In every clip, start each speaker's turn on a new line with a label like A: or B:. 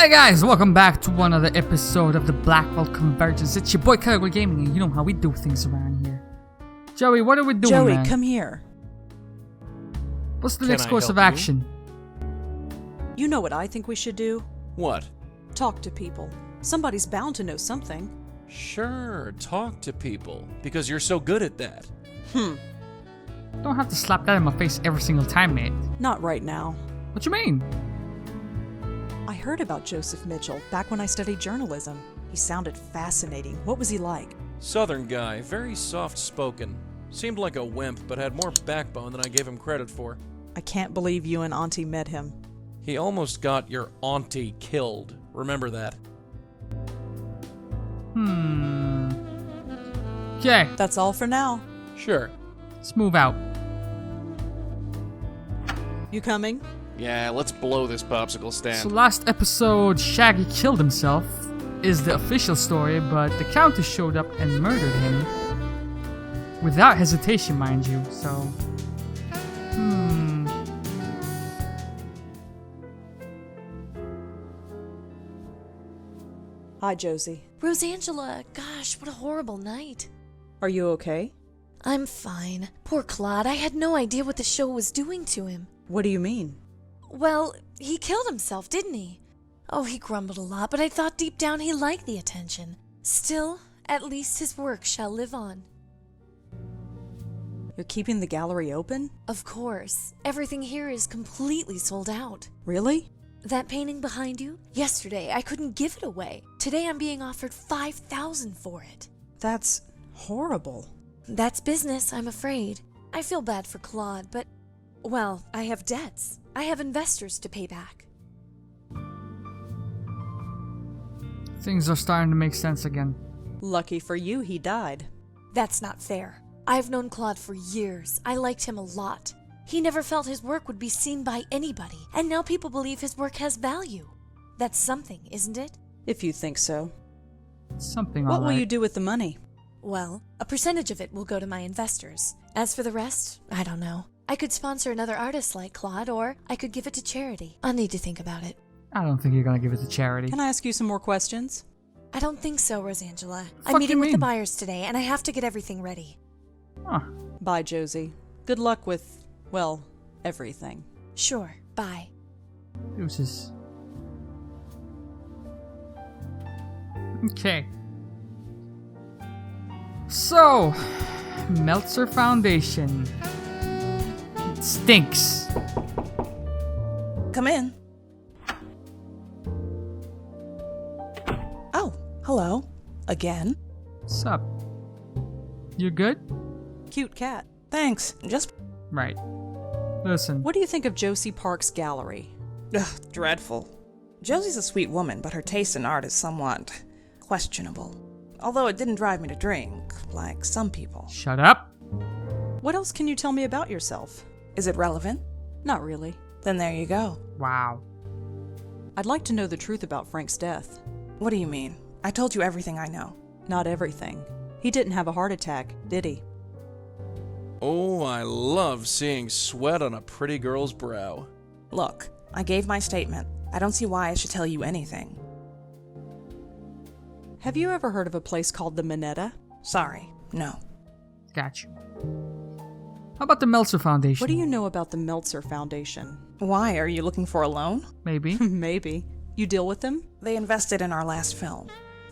A: Hey guys, welcome back to another episode of the Blackwell Convergence. It's your boy Karagol Gaming, and you know how we do things around here. Joey, what are we doing,
B: Joey,
A: man?
B: come here.
A: What's the next course of action?
B: You know what I think we should do?
C: What?
B: Talk to people. Somebody's bound to know something.
C: Sure, talk to people, because you're so good at that.
A: Don't have to slap that in my face every single time, mate.
B: Not right now.
A: What you mean?
B: I heard about Joseph Mitchell back when I studied journalism. He sounded fascinating. What was he like?
C: Southern guy, very soft-spoken. Seemed like a wimp, but had more backbone than I gave him credit for.
B: I can't believe you and Auntie met him.
C: He almost got your auntie killed. Remember that.
A: Okay,
B: That's all for now.
C: Sure.
A: let's move out.
B: You coming?
C: Yeah, let's blow this popsicle
A: So
C: stand.
A: last episode, Shaggy killed himself, is the official story, but the Countess showed up and murdered him. Without hesitation, mind you, so...
B: Hi, Josie.
D: Rosangela, gosh, what a horrible night.
B: Are you okay?
D: I'm fine. Poor Claude, I had no idea what the show was doing to him.
B: What do you mean?
D: Well, he killed himself, didn't he? Oh, he grumbled a lot, but I thought deep down he liked the attention. Still, at least his work shall live on.
B: You're keeping the gallery open?
D: Of course. Everything here is completely sold out.
B: Really?
D: That painting behind you? Yesterday, I couldn't give it away. Today, I'm being offered $5,000 for it.
B: That's horrible.
D: That's business, I'm afraid. I feel bad for Claude, but, well, I have debts. I have investors to pay back.
A: Things are starting to make sense again.
B: Lucky for you, he died.
D: That's not fair. I've known Claude for years. I liked him a lot. He never felt his work would be seen by anybody, and now people believe his work has value. That's something, isn't it?
B: If you think so.
A: Something
B: What will
A: alright.
B: you do with the money?
D: Well, a percentage of it will go to my investors. As for the rest, I don't know. I could sponsor another artist like Claude, or I could give it to charity. I'll need to think about it.
A: I don't think you're gonna give it to charity.
B: Can I ask you some more questions?
D: I don't think so, Rosangela.
A: Fuck
D: I'm
A: you
D: meeting with the
A: mean?
D: buyers today, and I have to get everything ready.
A: Huh.
B: Bye, Josie. Good luck with, well, everything.
D: Sure, bye.
A: Deuces. Okay. So, Meltzer Foundation. It stinks.
E: Come in. Oh, hello. Again.
A: Sup? You good?
B: Cute cat.
E: Thanks. Just
A: Right. Listen.
B: What do you think of Josie Park's gallery?
E: dreadful. Josie's a sweet woman, but her taste in art is somewhat questionable. Although it didn't drive me to drink, like some people.
A: Shut up.
B: What else can you tell me about yourself?
E: Is it relevant?
B: Not really.
E: Then there you go.
A: Wow.
B: I'd like to know the truth about Frank's death.
E: What do you mean? I told you everything I know.
B: Not everything. He didn't have a heart attack, did he?
C: Oh, I love seeing sweat on a pretty girl's brow.
E: Look, I gave my statement. I don't see why I should tell you anything.
B: Have you ever heard of a place called the Minetta?
E: Sorry, no.
A: Got you. How about the Meltzer Foundation?
B: What do you know about the Meltzer Foundation?
E: Why, are you looking for a loan?
A: Maybe.
B: Maybe. You deal with them?
E: They invested in our last film.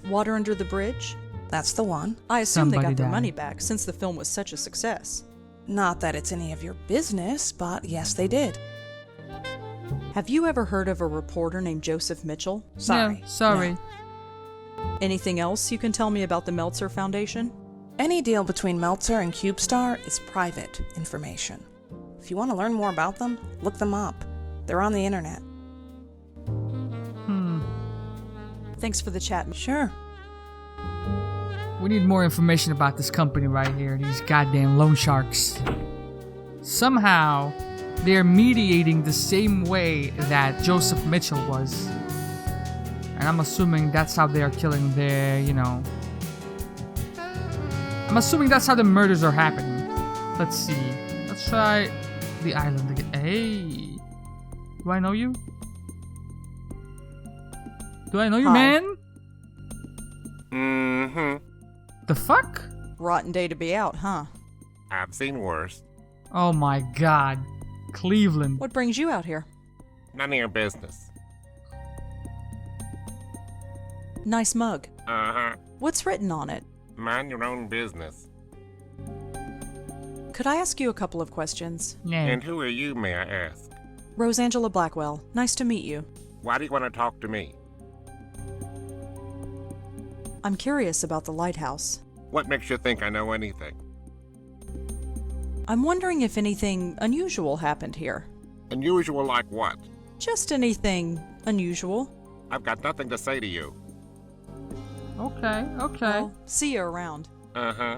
B: Water Under the Bridge?
E: That's the one.
B: I assume they
A: Somebody
B: got their
A: died.
B: money back since the film was such a success.
E: Not that it's any of your business, but yes, they did.
B: Have you ever heard of a reporter named Joseph Mitchell?
E: Sorry.
A: No, sorry.
E: No.
B: Anything else you can tell me about the Meltzer Foundation?
E: Any deal between Meltzer and CubeStar is private information. If you want to learn more about them, look them up. They're on the internet.
B: Thanks for the chat.
E: Sure.
A: We need more information about this company right here. These goddamn loan sharks. Somehow, they're mediating the same way that Joseph Mitchell was. And I'm assuming that's how they are killing their, I'm assuming that's how the murders are happening. Let's see. Let's try the island again. Hey. Do I know you? Do I know you,
B: Hi.
A: man?
F: Mm-hmm.
A: The fuck?
B: Rotten day to be out, huh?
F: I've seen worse.
A: Oh my god. Cleveland.
B: What brings you out here?
F: None of your business.
B: Nice mug.
F: Uh-huh.
B: What's written on it?
F: Mind your own business.
B: Could I ask you a couple of questions?
A: Yeah.
F: And who are you, may I ask?
B: Rosangela Blackwell, nice to meet you.
F: Why do you want to talk to me?
B: I'm curious about the lighthouse.
F: What makes you think I know anything?
B: I'm wondering if anything unusual happened here.
F: Unusual like what?
B: Just anything unusual.
F: I've got nothing to say to you.
A: Okay.
B: Well, see you around.
F: Uh-huh.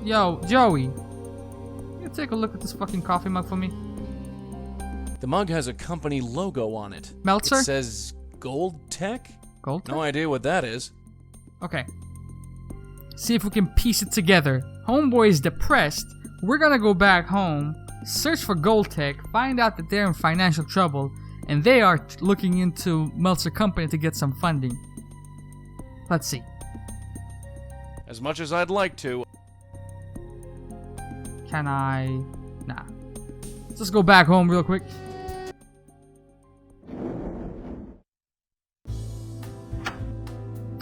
A: Yo, Joey. You take a look at this fucking coffee mug for me.
C: The mug has a company logo on it.
A: Meltzer?
C: It says Gold Tech?
A: Gold?
C: No idea what that is.
A: Okay. See if we can piece it together. Homeboy is depressed. We're gonna go back home, search for Gold Tech, find out that they're in financial trouble, and they are looking into Meltzer Company to get some funding. Let's see.
C: As much as I'd like to.
A: Can I? Nah. Let's just go back home real quick.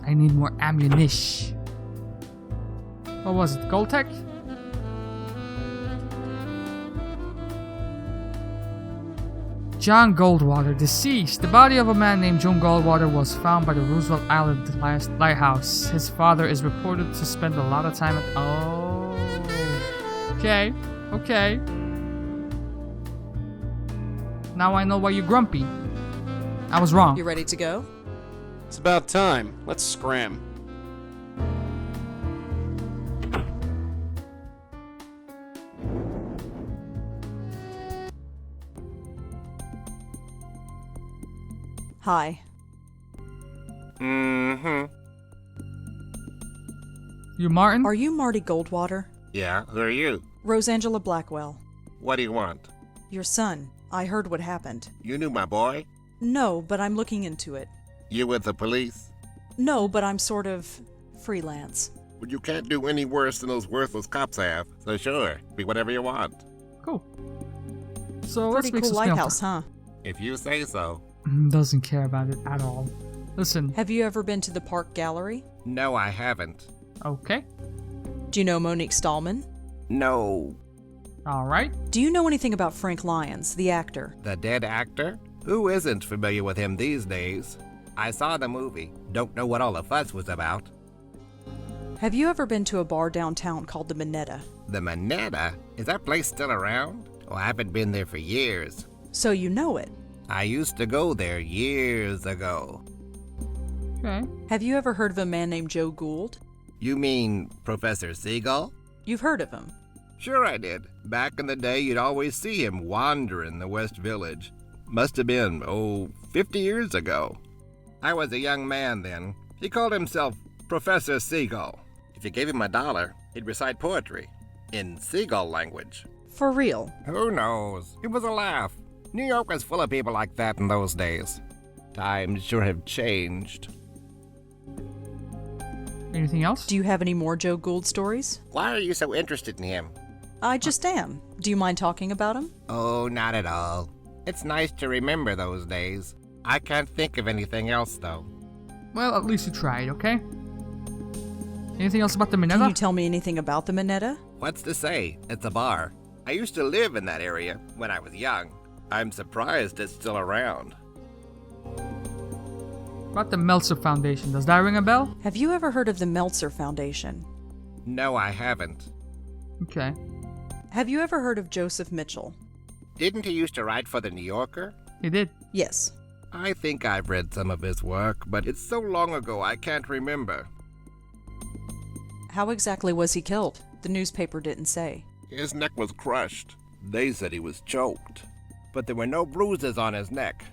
A: I need more ammunition. What was it? Gold Tech? John Goldwater, deceased. The body of a man named John Goldwater was found by the Roosevelt Island lighthouse. His father is reported to spend a lot of time at. Oh. Okay. Okay. Now I know why you're grumpy. I was wrong.
B: You ready to go?
C: It's about time. Let's scram.
B: Hi.
F: Mm-hmm.
A: You Martin?
B: Are you Marty Goldwater?
F: Yeah, who are you?
B: Rosangela Blackwell.
F: What do you want?
B: Your son. I heard what happened.
F: You knew my boy?
B: No, but I'm looking into it.
F: You with the police?
B: No, but I'm sort of freelance.
F: Well, you can't do any worse than those worthless cops have. So sure, be whatever you want.
A: Cool. So let's
B: Pretty
A: make
B: cool
A: some snail
B: lighthouse, huh?
F: If you say so.
A: Doesn't care about it at all. Listen.
B: Have you ever been to the Park Gallery?
F: No, I haven't.
A: Okay.
B: Do you know Monique Stallman?
F: No.
A: Alright.
B: Do you know anything about Frank Lyons, the actor?
F: The dead actor? Who isn't familiar with him these days? I saw the movie. Don't know what all the fuss was about.
B: Have you ever been to a bar downtown called the Minetta?
F: The Minetta? Is that place still around? Oh, I haven't been there for years.
B: So you know it.
F: I used to go there years ago.
A: Okay.
B: Have you ever heard of a man named Joe Gould?
F: You mean Professor Seagull?
B: You've heard of him.
F: Sure I did. Back in the day, you'd always see him wandering the West Village. Must have been, 50 years ago. I was a young man then. He called himself Professor Seagull. If you gave him $1, he'd recite poetry in seagull language.
B: For real.
F: Who knows? It was a laugh. New York was full of people like that in those days. Times sure have changed.
A: Anything else?
B: Do you have any more Joe Gould stories?
F: Why are you so interested in him?
B: I just am. Do you mind talking about him?
F: Oh, not at all. It's nice to remember those days. I can't think of anything else, though.
A: Well, at least you tried, okay? Anything else about the
B: Can you
A: Minetta?
B: tell me anything about the Minetta?
F: What's to say? It's a bar. I used to live in that area when I was young. I'm surprised it's still around.
A: About the Meltzer Foundation. Does that ring a bell?
B: Have you ever heard of the Meltzer Foundation?
F: No, I haven't.
A: Okay.
B: Have you ever heard of Joseph Mitchell?
F: Didn't he used to write for the New Yorker?
A: You did.
B: Yes.
F: I think I've read some of his work, but it's so long ago I can't remember.
B: How exactly was he killed? The newspaper didn't say.
F: His neck was crushed. They said he was choked. But there were no bruises on his neck.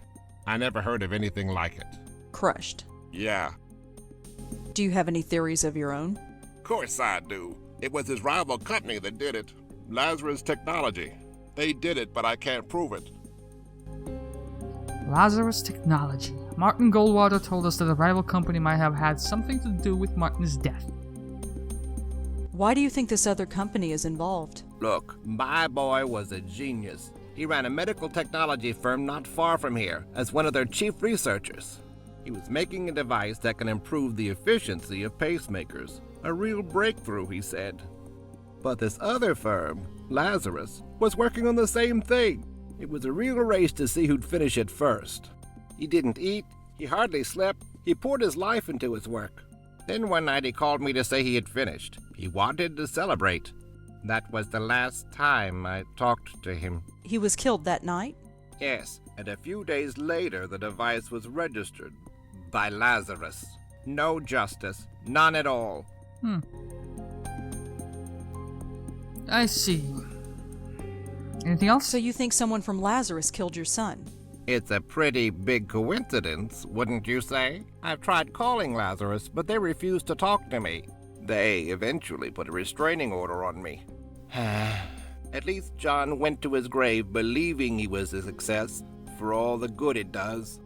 F: I never heard of anything like it.
B: Crushed.
F: Yeah,
B: Do you have any theories of your own?
F: of course I do. It was his rival company that did it. Lazarus Technology. They did it, but I can't prove it.
A: Lazarus Technology. Martin Goldwater told us that the rival company might have had something to do with Martin's death.
B: Why do you think this other company is involved?
F: Look, my boy was a genius. He ran a medical technology firm not far from here as one of their chief researchers. He was making a device that can improve the efficiency of pacemakers. A real breakthrough, he said. But this other firm, Lazarus, was working on the same thing. It was a real race to see who'd finish it first. He didn't eat, he hardly slept, he poured his life into his work. Then one night he called me to say he had finished. He wanted to celebrate. That was the last time I talked to him.
B: He was killed that night?
F: Yes, and a few days later the device was registered by Lazarus. No justice, none at all.
A: I see. Anything else?
B: So you think someone from Lazarus killed your son?
F: It's a pretty big coincidence, wouldn't you say? I've tried calling Lazarus, but they refused to talk to me. They eventually put a restraining order on me. At least John went to his grave believing he was a success, for all the good it does.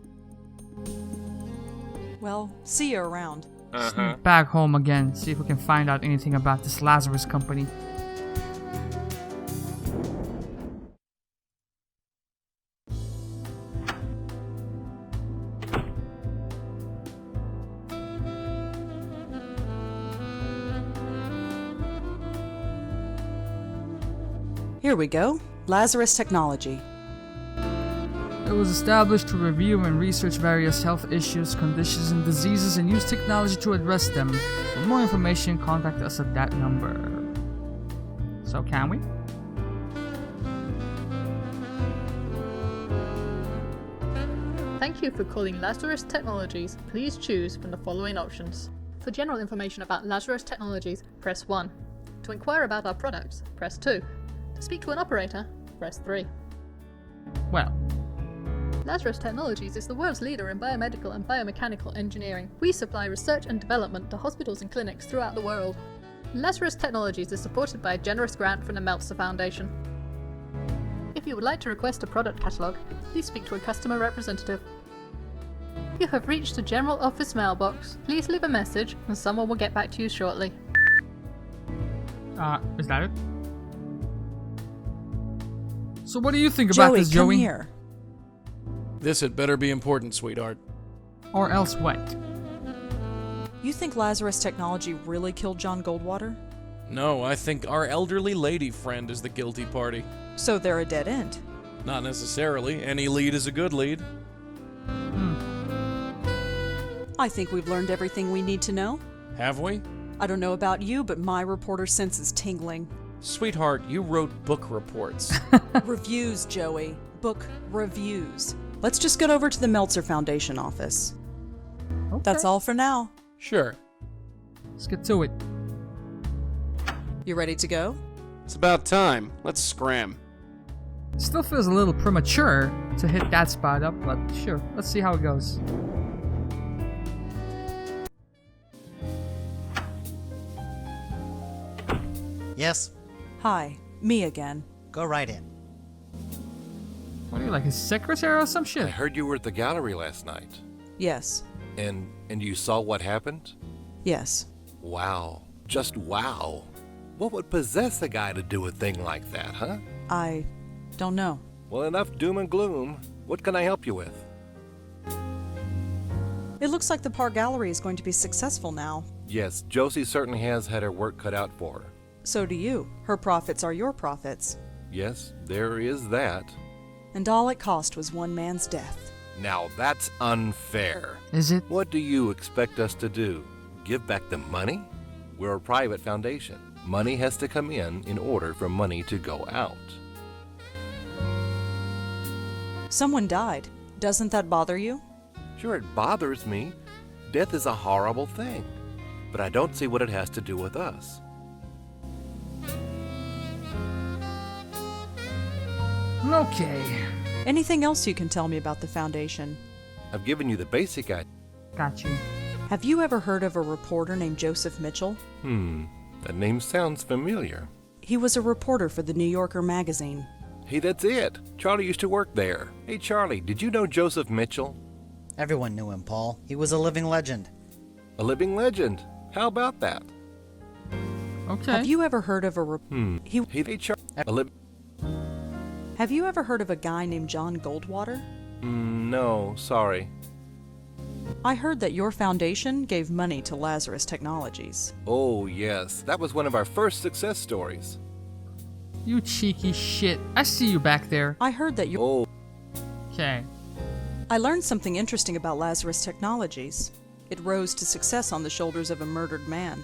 B: Well, see you around.
A: Sneak back home again, see if we can find out anything about this Lazarus company.
B: Here we go. Lazarus Technology.
A: It was established to review and research various health issues, conditions, and diseases and use technology to address them. For more information, contact us at that number. So can we?
G: Thank you for calling Lazarus Technologies. Please choose from the following options. For general information about Lazarus Technologies, press 1. To inquire about our products, press 2. To speak to an operator, press 3.
A: Well,
G: Lazarus Technologies is the world's leader in biomedical and biomechanical engineering. We supply research and development to hospitals and clinics throughout the world. Lazarus Technologies is supported by a generous grant from the Meltzer Foundation. If you would like to request a product catalogue, please speak to a customer representative. You have reached the General Office mailbox. Please leave a message and someone will get back to you shortly.
A: is that it? So what do you think about this,
B: Joey,
A: Joey?
B: come here.
C: This had better be important, sweetheart.
A: Or else what?
B: You think Lazarus Technology really killed John Goldwater?
C: No, I think our elderly lady friend is the guilty party.
B: So they're a dead end.
C: Not necessarily. Any lead is a good lead.
B: I think we've learned everything we need to know.
C: Have we?
B: I don't know about you, but my reporter sense is tingling.
C: Sweetheart, you wrote book reports.
B: Reviews, Joey. Book reviews. Let's just get over to the Meltzer Foundation office.
A: Okay.
B: That's all for now.
C: Sure.
A: Let's get to it.
B: You ready to go?
H: It's about time. Let's scram.
A: Still feels a little premature to hit that spot up, but sure, let's see how it goes.
I: Yes,
B: Hi, me again.
I: go right in.
A: What are you, like his secretary or some
J: I
A: shit?
J: heard you were at the gallery last night.
B: Yes.
J: And you saw what happened?
B: Yes.
J: Wow. Just wow. What would possess a guy to do a thing like that, huh?
B: I don't know.
J: Well, enough doom and gloom. What can I help you with?
B: It looks like the Park Gallery is going to be successful now.
J: Yes, Josie certainly has had her work cut out for her.
B: So do you. Her profits are your profits.
J: Yes, there is that.
B: And all it cost was one man's death.
J: Now that's unfair.
A: Is it?
J: What do you expect us to do? Give back the money? We're a private foundation. Money has to come in order for money to go out.
B: Someone died. Doesn't that bother you?
J: Sure, it bothers me. Death is a horrible thing. But I don't see what it has to do with us.
A: Okay.
B: Anything else you can tell me about the foundation?
J: I've given you the basic idea.
A: Got you.
B: Have you ever heard of a reporter named Joseph Mitchell?
J: That name sounds familiar.
B: He was a reporter for the New Yorker magazine.
J: Hey, that's it. Charlie used to work there. Hey, Charlie, did you know Joseph Mitchell?
I: Everyone knew him, Paul. He was a living legend.
J: A living legend. How about that?
A: Okay.
B: Have you ever heard of a Have you ever heard of a guy named John Goldwater?
J: No, sorry.
B: I heard that your foundation gave money to Lazarus Technologies.
J: Oh, yes. That was one of our first success stories.
A: You cheeky shit. I see you back there.
B: I heard that you.
J: Oh,
A: Okay.
B: I learned something interesting about Lazarus Technologies. It rose to success on the shoulders of a murdered man.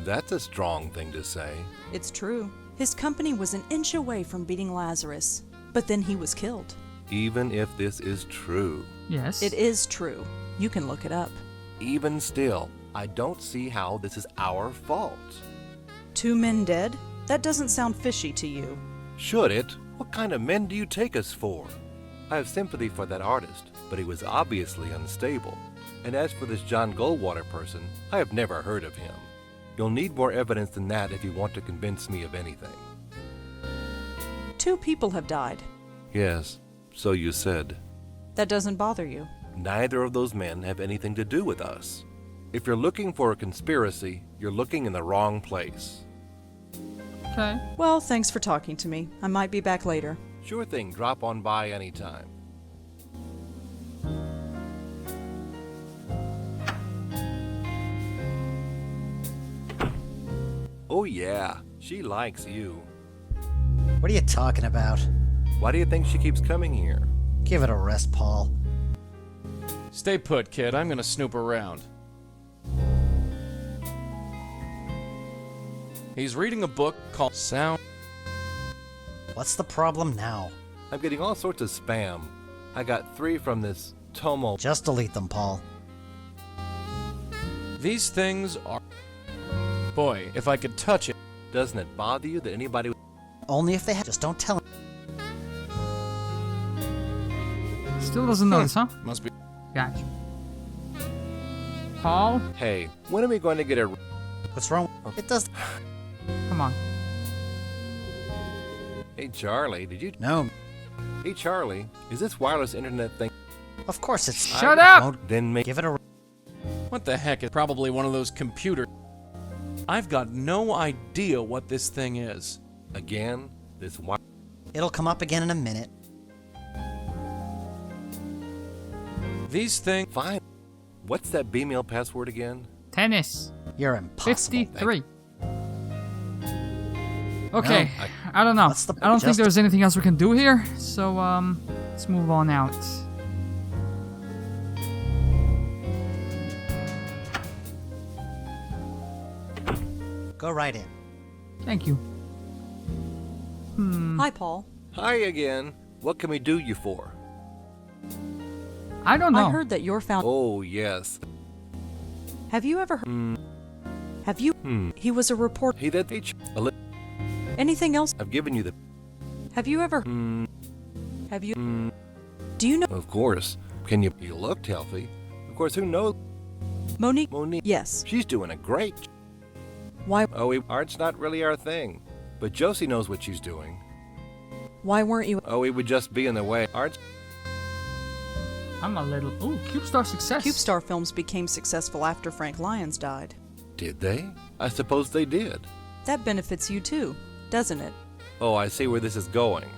J: that's a strong thing to say.
B: It's true. His company was an inch away from beating Lazarus, but then he was killed.
J: Even if this is true.
A: Yes.
B: It is true. You can look it up.
J: Even still, I don't see how this is our fault.
B: 2 men dead? That doesn't sound fishy to you.
J: Should it? What kind of men do you take us for? I have sympathy for that artist, but he was obviously unstable. And as for this John Goldwater person, I have never heard of him. You'll need more evidence than that if you want to convince me of anything.
B: 2 people have died.
J: Yes, so you said.
B: That doesn't bother you.
J: Neither of those men have anything to do with us. If you're looking for a conspiracy, you're looking in the wrong place.
A: Okay.
B: Well, thanks for talking to me. I might be back later.
J: Sure thing, drop on by anytime. Oh yeah, she likes you.
I: What are you talking about?
J: Why do you think she keeps coming here?
I: Give it a rest, Paul.
C: Stay put, kid. I'm gonna snoop around. He's reading a book called Sound.
I: What's the problem now?
J: I'm getting all sorts of spam. I got 3 from this Tomo.
I: Just delete them, Paul.
C: These things are... Boy, if I could touch it.
J: Doesn't it bother you that anybody...
I: Only if they have. Just don't tell him.
A: Still doesn't notice, huh?
C: Must be...
A: Gotcha. Paul?
J: Hey, when are we going to get a...
I: What's wrong? It does.
A: Come on.
J: Hey Charlie, did you...
I: No.
J: Hey Charlie, is this wireless internet thing...
I: Of course it's.
A: Shut up!
I: Won't
J: Then make...
I: give it a.
C: What the heck? It's probably one of those computers. I've got no idea what this thing is.
J: Again, this wi...
I: It'll come up again in a minute.
C: These things...
J: Fine. What's that B-mail password again?
A: Tennis.
I: You're impossible.
A: 53. Okay.
J: No,
A: I don't know.
I: What's the-
A: I don't think
I: just-
A: there's anything else we can do here. So, let's move on out.
I: Go right in.
A: Thank you.
B: Hi, Paul.
J: Hi again. What can we do you for?
A: I don't know.
B: I heard that your found.
J: Oh, yes.
B: Have you ever heard? Have you? He was a reporter.
J: Hey, that... Hey,
B: Anything else?
J: I've given you the...
B: Have you ever? Have you? Do you know
J: Of course. Can you... You looked healthy. Of course, who knows?
B: Monique?
J: Monique.
B: Yes.
J: She's doing a great...
B: Why?
J: Oh, art's not really our thing. But Josie knows what she's doing.
B: Why weren't you?
J: Oh, it would just be in the way. Art's...
A: I'm a little... Ooh, CubeStar success.
B: CubeStar Films became successful after Frank Lyons died.
J: Did they? I suppose they did.
B: That benefits you too, doesn't it?
J: Oh, I see where this is going.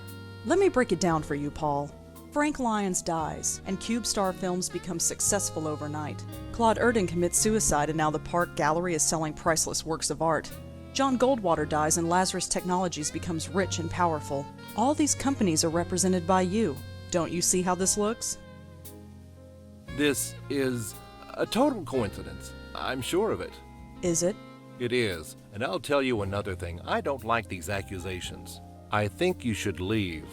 B: Let me break it down for you, Paul. Frank Lyons dies, and CubeStar Films becomes successful overnight. Claude Erdin commits suicide, and now the Park Gallery is selling priceless works of art. John Goldwater dies, and Lazarus Technologies becomes rich and powerful. All these companies are represented by you. Don't you see how this looks?
J: This is a total coincidence. I'm sure of it.
B: Is it?
J: It is. And I'll tell you another thing. I don't like these accusations. I think you should leave.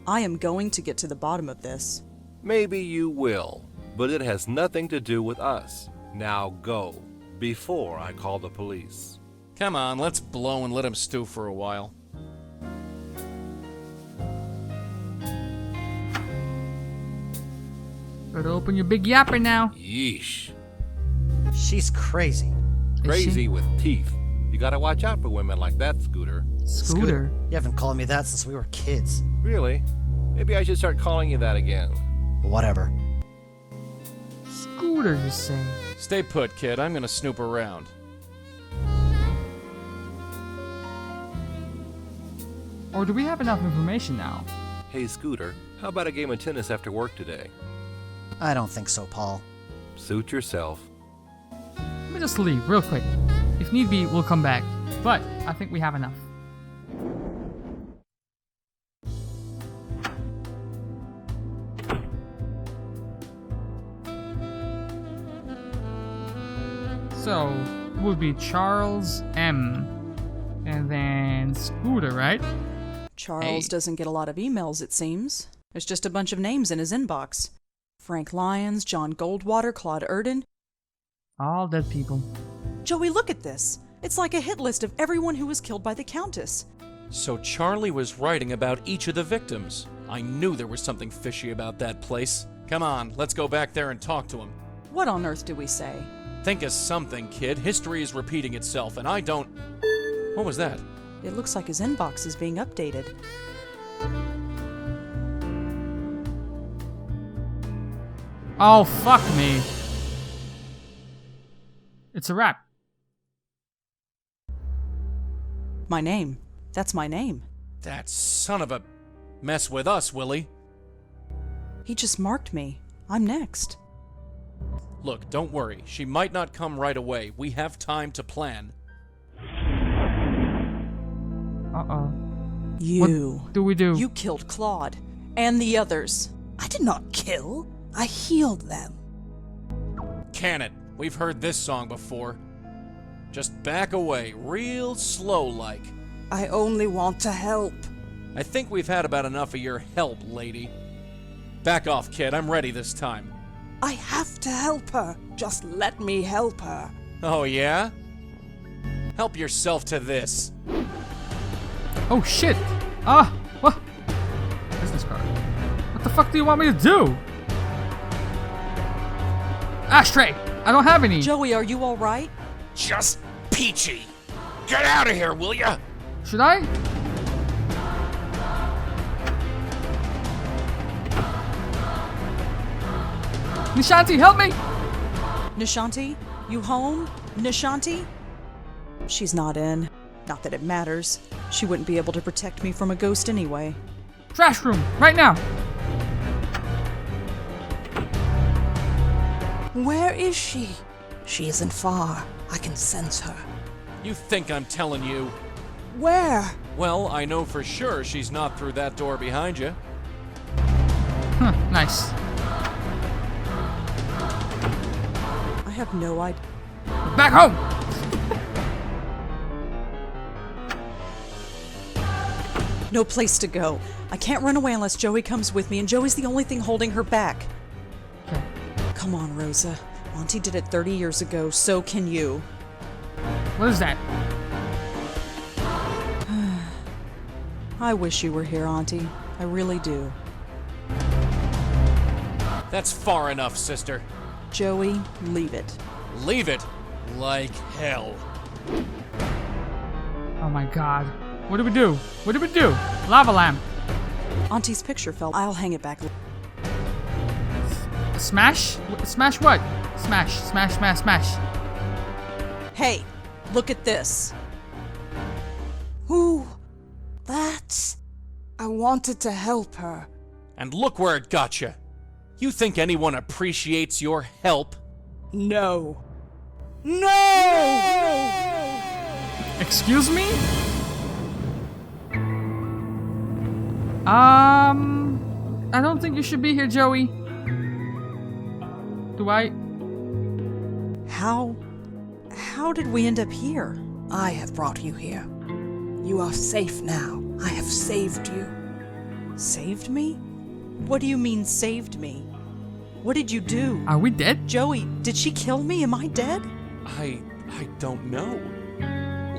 B: I am going to get to the bottom of this.
J: Maybe you will, but it has nothing to do with us. Now go, before I call the police.
C: Come on, let's blow and let him stew for a while.
A: Better open your big yapper now.
J: Yeesh.
I: She's crazy.
J: Crazy with teeth. You gotta watch out for women like that, Scooter.
A: Scooter.
I: You haven't called me that since we were kids.
J: Really? Maybe I should start calling you that again.
I: Whatever.
A: Scooter, you say?
C: Stay put, kid. I'm gonna snoop around.
A: Or do we have enough information now?
J: Hey, Scooter, how about a game of tennis after work today?
I: I don't think so, Paul.
J: Suit yourself.
A: Let me just leave real quick. If need be, we'll come back. But I think we have enough. So, it would be Charles M. And then Scooter, right?
B: Charles doesn't get a lot of emails, it seems. There's just a bunch of names in his inbox. Frank Lyons, John Goldwater, Claude Erden.
A: All dead people.
B: Joey, look at this. It's like a hit list of everyone who was killed by the Countess.
C: So Charlie was writing about each of the victims. I knew there was something fishy about that place. Come on, let's go back there and talk to him.
B: What on earth do we say?
C: Think of something, kid. History is repeating itself, and I don't... What was that?
B: It looks like his inbox is being updated.
A: Oh, fuck me. It's a wrap.
B: My name. That's my name.
C: That son of a... Mess with us, Willie.
B: He just marked me. I'm next.
C: Look, don't worry. She might not come right away. We have time to plan.
A: Uh-oh.
B: You.
A: What do we do?
B: You killed Claude. And the others.
E: I did not kill. I healed them.
C: Can it? We've heard this song before. Just back away, real slow-like.
E: I only want to help.
C: I think we've had about enough of your help, lady. Back off, kid. I'm ready this time.
E: I have to help her. Just let me help her.
C: Oh, yeah? Help yourself to this.
A: Oh, shit. What? Business card. What the fuck do you want me to do? Ashtray! I don't have any.
B: Joey, are you alright?
C: Just peachy. Get out of here, will ya?
A: Should I? Nishanti, help me!
B: Nishanti? You home? Nishanti? She's not in. Not that it matters. She wouldn't be able to protect me from a ghost anyway.
A: Trash room, right now!
E: Where is she? She isn't far. I can sense her.
C: You think I'm telling you?
E: Where?
C: Well, I know for sure she's not through that door behind you.
A: Nice.
B: I have no idea.
A: Back home!
B: No place to go. I can't run away unless Joey comes with me, and Joey's the only thing holding her back.
A: Okay.
B: Come on, Rosa. Auntie did it 30 years ago, so can you.
A: What is that?
B: I wish you were here, Auntie. I really do.
C: That's far enough, sister.
B: Joey, leave it.
C: Leave it like hell.
A: Oh my god. What do we do? What do we do? Lava lamp.
B: Auntie's picture fell. I'll hang it back.
A: Smash? Smash what? Smash, smash, smash, smash.
B: Hey, look at this.
E: Who? That's... I wanted to help her.
C: And look where it got you. You think anyone appreciates your help?
E: No. No!
A: Excuse me? I don't think you should be here, Joey. Do I?
B: How did we end up here?
E: I have brought you here. You are safe now. I have saved you.
B: Saved me? What do you mean, saved me? What did you do?
A: Are we dead?
B: Joey, did she kill me? Am I dead?
C: I don't know.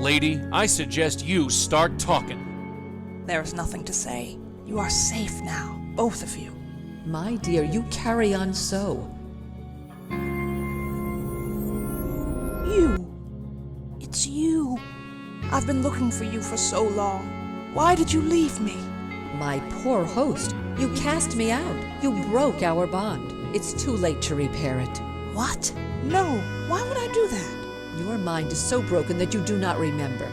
C: Lady, I suggest you start talking.
E: There is nothing to say. You are safe now, both of you.
K: My dear, you carry on so.
E: You. It's you. I've been looking for you for so long. Why did you leave me?
K: My poor host, you cast me out. You broke our bond. It's too late to repair it.
E: What? No, why would I do that?
K: Your mind is so broken that you do not remember.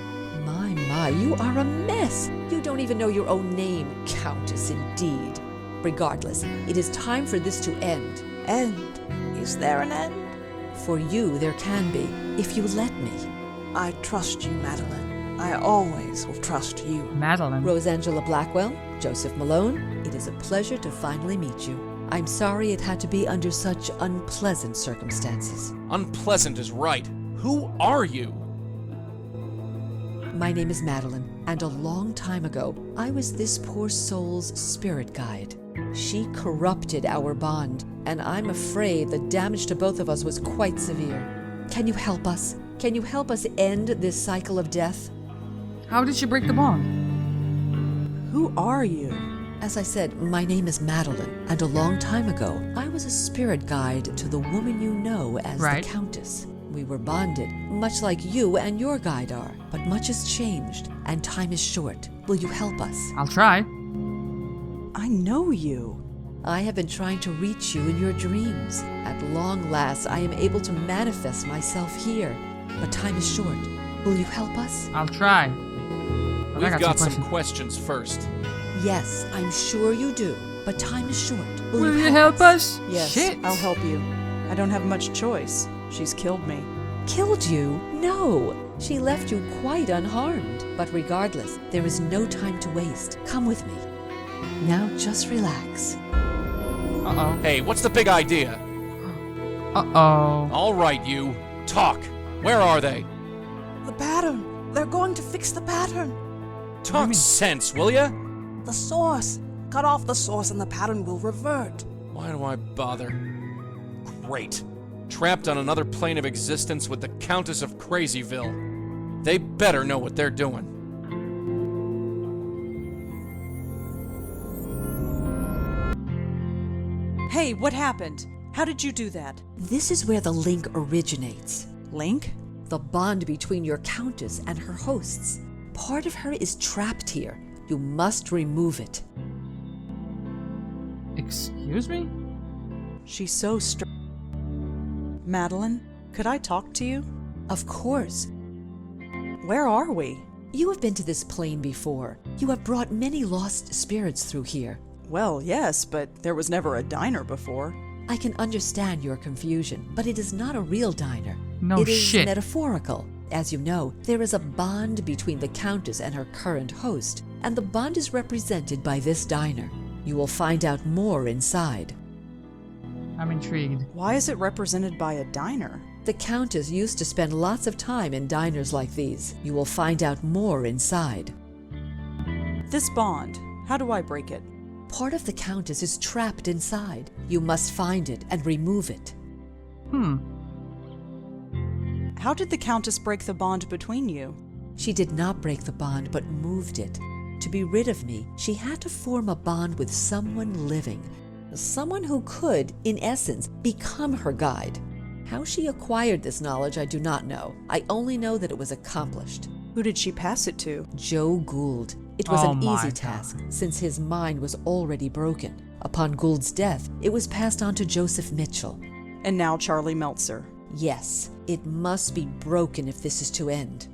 K: My, you are a mess. You don't even know your own name, Countess, indeed. Regardless, it is time for this to end.
E: End? Is there an end?
K: For you, there can be, if you let me.
E: I trust you, Madeline. I always will trust you.
A: Madeline.
K: Rosa Blackwell, Joseph Mallone, it is a pleasure to finally meet you. I'm sorry it had to be under such unpleasant circumstances.
C: Unpleasant is right. Who are you?
K: My name is Madeline, and a long time ago, I was this poor soul's spirit guide. She corrupted our bond, and I'm afraid the damage to both of us was quite severe. Can you help us? Can you help us end this cycle of death?
A: How did she break the bond?
B: Who are you?
K: As I said, my name is Madeline, and a long time ago, I was a spirit guide to the woman you know as
A: Right.
K: the Countess. We were bonded, much like you and your guide are, but much has changed, and time is short. Will you help us?
A: I'll try.
B: I know you.
K: I have been trying to reach you in your dreams. At long last, I am able to manifest myself here, but time is short. Will you help us?
A: I'll try. But I
C: We've got some
A: questions.
C: questions first.
K: Yes, I'm sure you do, but time is short.
A: Will you help us?
B: Yes,
A: Shit.
B: I'll help you. I don't have much choice. She's killed me.
K: Killed you? No. She left you quite unharmed. But regardless, there is no time to waste. Come with me. Now just relax.
A: Uh-oh.
C: Hey, what's the big idea?
A: Uh-oh.
C: All right, you. Talk. Where are they?
E: The pattern. They're going to fix the pattern.
C: Talk sense, will ya?
E: The source. Cut off the source and the pattern will revert.
C: Why do I bother? Great. Trapped on another plane of existence with the Countess of Crazyville. They better know what they're doing.
B: Hey, what happened? How did you do that?
K: This is where the link originates.
B: Link?
K: The bond between your Countess and her hosts. Part of her is trapped here. You must remove it.
A: Excuse me?
B: She's so Madeline, could I talk to you?
K: Of course.
B: Where are we?
K: You have been to this plane before. You have brought many lost spirits through here.
B: Well, yes, but there was never a diner before.
K: I can understand your confusion, but it is not a real diner.
A: No
K: It is
A: shit.
K: metaphorical. As you know, there is a bond between the Countess and her current host, and the bond is represented by this diner. You will find out more inside.
A: I'm intrigued.
B: Why is it represented by a diner?
K: The Countess used to spend lots of time in diners like these. You will find out more inside.
B: This bond, how do I break it?
K: Part of the Countess is trapped inside. You must find it and remove it.
B: How did the Countess break the bond between you?
K: She did not break the bond, but moved it. To be rid of me, she had to form a bond with someone living. Someone who could, in essence, become her guide. How she acquired this knowledge, I do not know. I only know that it was accomplished.
B: Who did she pass it to?
K: Joe Gould. It was
A: Oh
K: an
A: my
K: easy
A: God.
K: task, since his mind was already broken. Upon Gould's death, it was passed on to Joseph Mitchell.
B: And now Charlie Meltzer.
K: Yes, it must be broken if this is to end.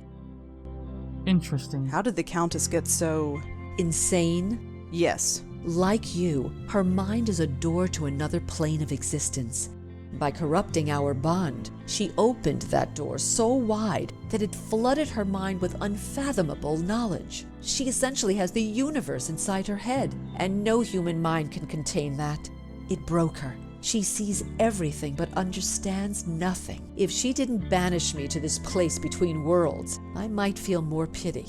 A: Interesting.
B: How did the Countess get so...
K: Insane?
B: Yes.
K: Like you, her mind is a door to another plane of existence. By corrupting our bond, she opened that door so wide that it flooded her mind with unfathomable knowledge. She essentially has the universe inside her head, and no human mind can contain that. It broke her. She sees everything but understands nothing. If she didn't banish me to this place between worlds, I might feel more pity.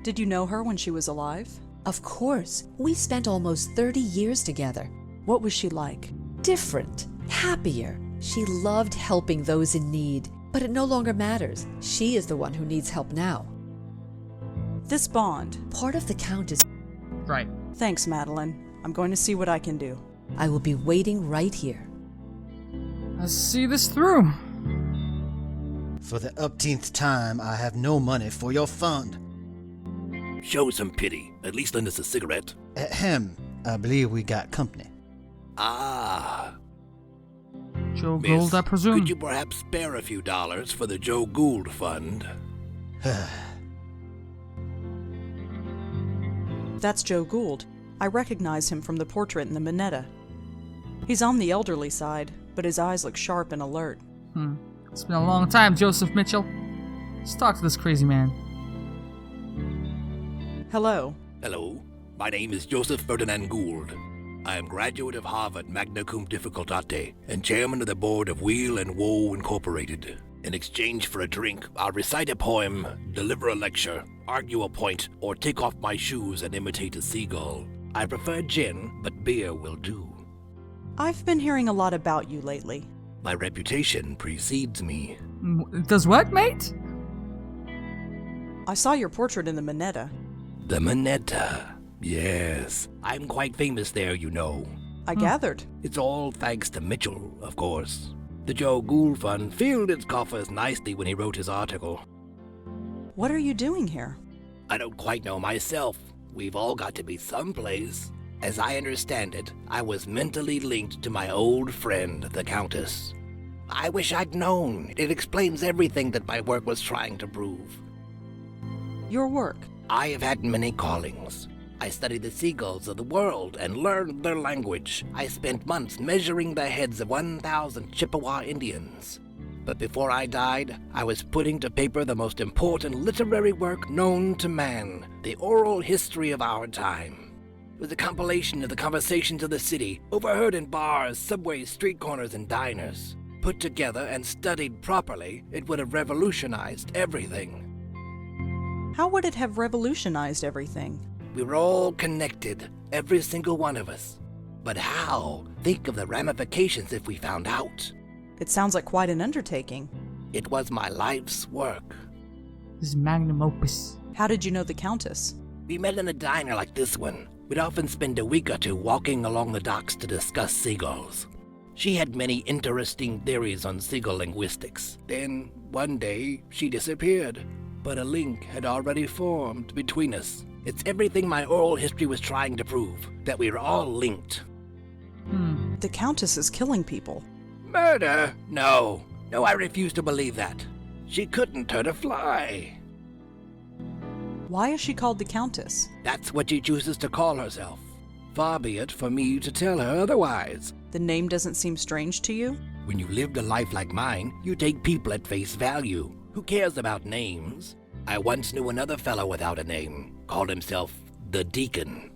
B: Did you know her when she was alive?
K: Of course. We spent almost 30 years together.
B: What was she like?
K: Different, happier. She loved helping those in need, but it no longer matters. She is the one who needs help now.
B: This bond.
K: Part of the Countess.
A: Right.
B: Thanks, Madeline. I'm going to see what I can do.
K: I will be waiting right here.
A: Let's see this through.
I: For the upteenth time, I have no money for your fund.
L: Show some pity. At least lend us a cigarette.
I: Ahem. I believe we got company.
L: Ah,
A: Joe
L: Miss,
A: Gould, I presume.
L: Could you perhaps spare a few dollars for the Joe Gould Fund?
B: That's Joe Gould. I recognize him from the portrait in the Minetta. He's on the elderly side, but his eyes look sharp and alert.
A: It's been a long time, Joseph Mitchell. Let's talk to this crazy man.
B: Hello.
L: Hello, my name is Joseph Ferdinand Gould. I am graduate of Harvard magna cum difficultate and chairman of the board of Wheel and Woe Incorporated. In exchange for a drink, I'll recite a poem, deliver a lecture, argue a point, or take off my shoes and imitate a seagull. I prefer gin, but beer will do.
B: I've been hearing a lot about you lately.
L: My reputation precedes me.
A: Does what, mate?
B: I saw your portrait in the Minetta.
L: The Minetta. Yes, I'm quite famous there, you know.
B: I gathered.
L: It's all thanks to Mitchell, of course. The Joe Gould Fund filled its coffers nicely when he wrote his article.
B: What are you doing here?
L: I don't quite know myself. We've all got to be someplace. As I understand it, I was mentally linked to my old friend, the Countess. I wish I'd known. It explains everything that my work was trying to prove.
B: Your work?
L: I have had many callings. I studied the seagulls of the world and learned their language. I spent months measuring the heads of 1,000 Chippewa Indians. But before I died, I was putting to paper the most important literary work known to man, the oral history of our time. It was a compilation of the conversations of the city, overheard in bars, subways, street corners, and diners. Put together and studied properly, it would have revolutionized everything.
B: How would it have revolutionized everything?
L: We were all connected, every single one of us. But how? Think of the ramifications if we found out.
B: It sounds like quite an undertaking.
L: It was my life's work.
A: This magnum opus.
B: How did you know the Countess?
L: We met in a diner like this one. We'd often spend a week or two walking along the docks to discuss seagulls. She had many interesting theories on seagull linguistics. Then, one day, she disappeared. But a link had already formed between us. It's everything my oral history was trying to prove, that we were all linked.
B: The Countess is killing people.
L: Murder? No, I refuse to believe that. She couldn't hurt a fly.
B: Why is she called the Countess?
L: That's what she chooses to call herself. Far be it for me to tell her otherwise.
B: The name doesn't seem strange to you?
L: When you lived a life like mine, you take people at face value. Who cares about names? I once knew another fellow without a name, called himself the Deacon.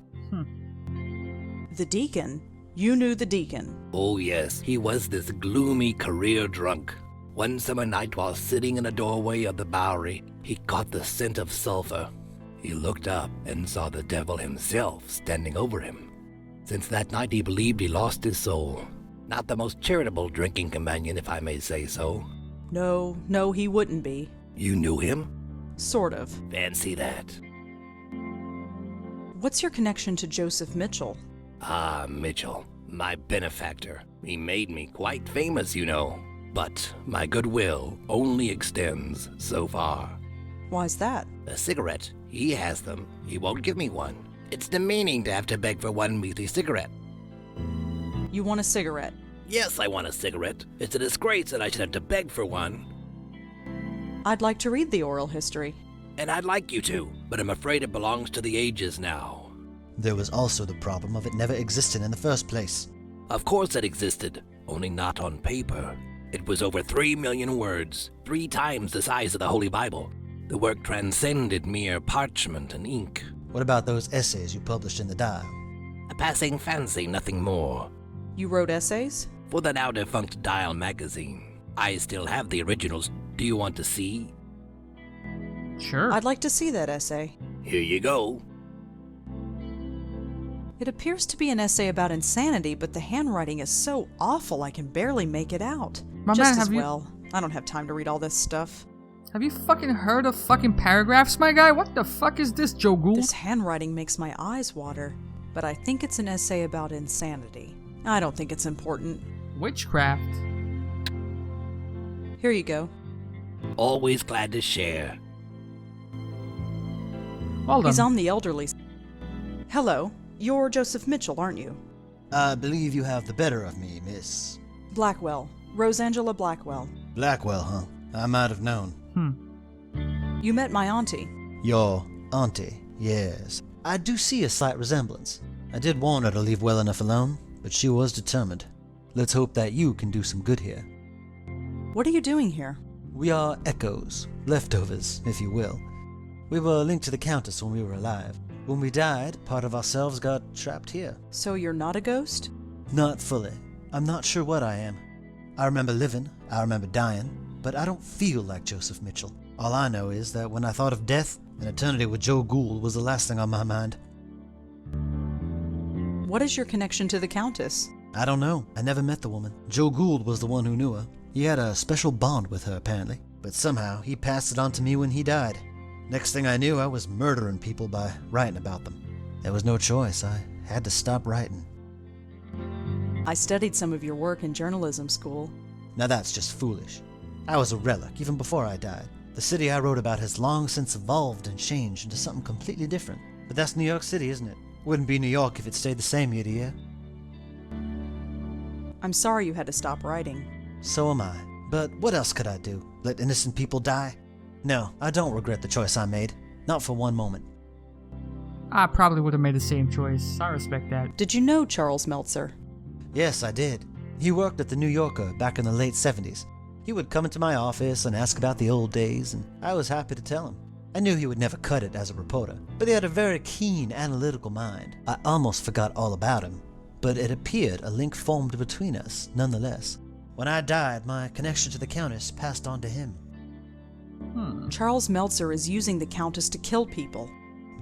B: The Deacon? You knew the Deacon?
L: Oh yes, he was this gloomy career drunk. One summer night while sitting in a doorway of the Bowery, he caught the scent of sulfur. He looked up and saw the devil himself standing over him. Since that night he believed he lost his soul. Not the most charitable drinking companion, if I may say so.
B: No, he wouldn't be.
L: You knew him?
B: Sort of.
L: Fancy that.
B: What's your connection to Joseph Mitchell?
L: Ah, Mitchell, my benefactor. He made me quite famous, you know. But my goodwill only extends so far.
B: Why's that?
L: A cigarette. He has them. He won't give me one. It's demeaning to have to beg for one measly cigarette.
B: You want a cigarette?
L: Yes, I want a cigarette. It's a disgrace that I should have to beg for one.
B: I'd like to read the oral history.
L: And I'd like you to, but I'm afraid it belongs to the ages now.
I: There was also the problem of it never existing in the first place.
L: Of course it existed, only not on paper. It was over 3 million words, 3 times the size of the Holy Bible. The work transcended mere parchment and ink.
I: What about those essays you published in the Dial?
L: A passing fancy, nothing more.
B: You wrote essays?
L: For the now-defunct Dial magazine. I still have the originals. Do you want to see?
A: Sure.
B: I'd like to see that essay.
L: Here you go.
B: It appears to be an essay about insanity, but the handwriting is so awful I can barely make it out.
A: My
B: Just
A: man,
B: as well. I don't have time to read all this stuff.
A: Have you fucking heard of fucking paragraphs, my guy? What the fuck is this, Joe Gould?
B: This handwriting makes my eyes water, but I think it's an essay about insanity. I don't think it's important.
A: Witchcraft.
B: Here you go.
L: Always glad to share.
A: Well done.
B: He's on the elderly. Hello. You're Joseph Mitchell, aren't you?
I: I believe you have the better of me, miss.
B: Blackwell. Rosangela Blackwell.
I: Blackwell, huh? I might have known.
B: You met my auntie.
I: Your auntie, yes. I do see a slight resemblance. I did warn her to leave well enough alone, but she was determined. Let's hope that you can do some good here.
B: What are you doing here?
I: We are echoes, leftovers, if you will. We were linked to the Countess when we were alive. When we died, part of ourselves got trapped here.
B: So you're not a ghost?
I: Not fully. I'm not sure what I am. I remember living, I remember dying, but I don't feel like Joseph Mitchell. All I know is that when I thought of death, an eternity with Joe Gould was the last thing on my mind.
B: What is your connection to the Countess?
I: I don't know. I never met the woman. Joe Gould was the one who knew her. He had a special bond with her, apparently. But somehow, he passed it on to me when he died. Next thing I knew, I was murdering people by writing about them. There was no choice. I had to stop writing.
B: I studied some of your work in journalism school.
I: Now that's just foolish. I was a relic, even before I died. The city I wrote about has long since evolved and changed into something completely different. But that's New York City, isn't it? Wouldn't be New York if it stayed the same year to year.
B: I'm sorry you had to stop writing.
I: So am I. But what else could I do? Let innocent people die? No, I don't regret the choice I made. Not for one moment.
A: I probably would have made the same choice. I respect that.
B: Did you know Charles Meltzer?
I: Yes, I did. He worked at the New Yorker back in the late 70s. He would come into my office and ask about the old days, and I was happy to tell him. I knew he would never cut it as a reporter, but he had a very keen, analytical mind. I almost forgot all about him, but it appeared a link formed between us, nonetheless. When I died, my connection to the Countess passed on to him.
B: Charles Meltzer is using the Countess to kill people.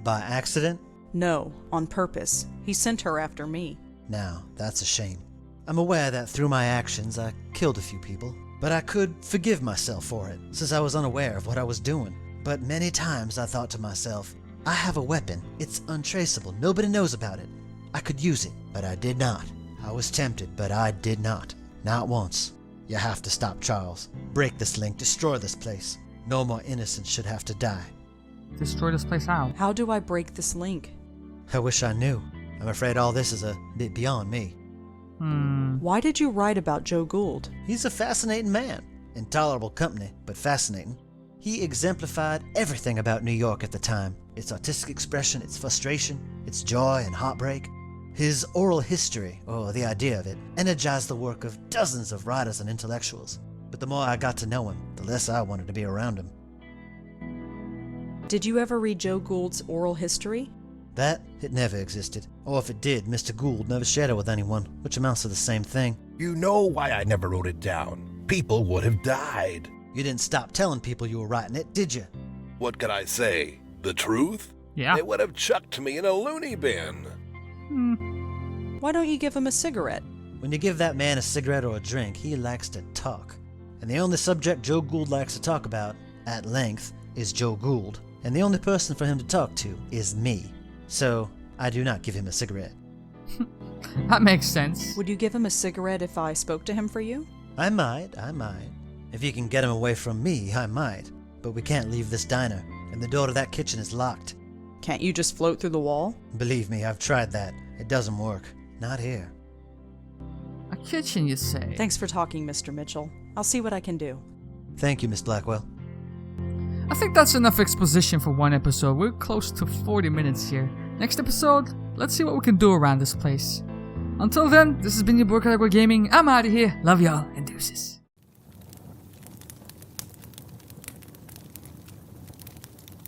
I: By accident?
B: No, on purpose. He sent her after me.
I: Now, that's a shame. I'm aware that through my actions I killed a few people, but I could forgive myself for it, since I was unaware of what I was doing. But many times I thought to myself, I have a weapon, it's untraceable, nobody knows about it. I could use it, but I did not. I was tempted, but I did not. Not once. You have to stop, Charles. Break this link, destroy this place. No more innocents should have to die.
A: Destroy this place how?
B: How do I break this link?
I: I wish I knew. I'm afraid all this is a bit beyond me.
B: Why did you write about Joe Gould?
I: He's a fascinating man. Intolerable company, but fascinating. He exemplified everything about New York at the time. Its artistic expression, its frustration, its joy and heartbreak. His oral history, or the idea of it, energized the work of dozens of writers and intellectuals. But the more I got to know him, the less I wanted to be around him.
B: Did you ever read Joe Gould's oral history?
I: That, it never existed. Or if it did, Mr. Gould never shared it with anyone, which amounts to the same thing.
L: You know why I never wrote it down. People would have died.
I: You didn't stop telling people you were writing it, did you?
L: What could I say? The truth?
A: Yeah.
L: They would have chucked me in a loony bin.
B: Why don't you give him a cigarette?
I: When you give that man a cigarette or a drink, he likes to talk. And the only subject Joe Gould likes to talk about, at length, is Joe Gould. And the only person for him to talk to is me. So, I do not give him a cigarette.
A: That makes sense.
B: Would you give him a cigarette if I spoke to him for you?
I: I might. If you can get him away from me, I might. But we can't leave this diner, and the door to that kitchen is locked.
B: Can't you just float through the wall?
I: Believe me, I've tried that. It doesn't work. Not here.
A: A kitchen, you say?
B: Thanks for talking, Mr. Mitchell. I'll see what I can do.
I: Thank you, Miss Blackwell.
A: I think that's enough exposition for one episode. We're close to 40 minutes here. Next episode, let's see what we can do around this place. Until then, this has been your boy Karagol Gaming. I'm out of here. Love y'all and deuces.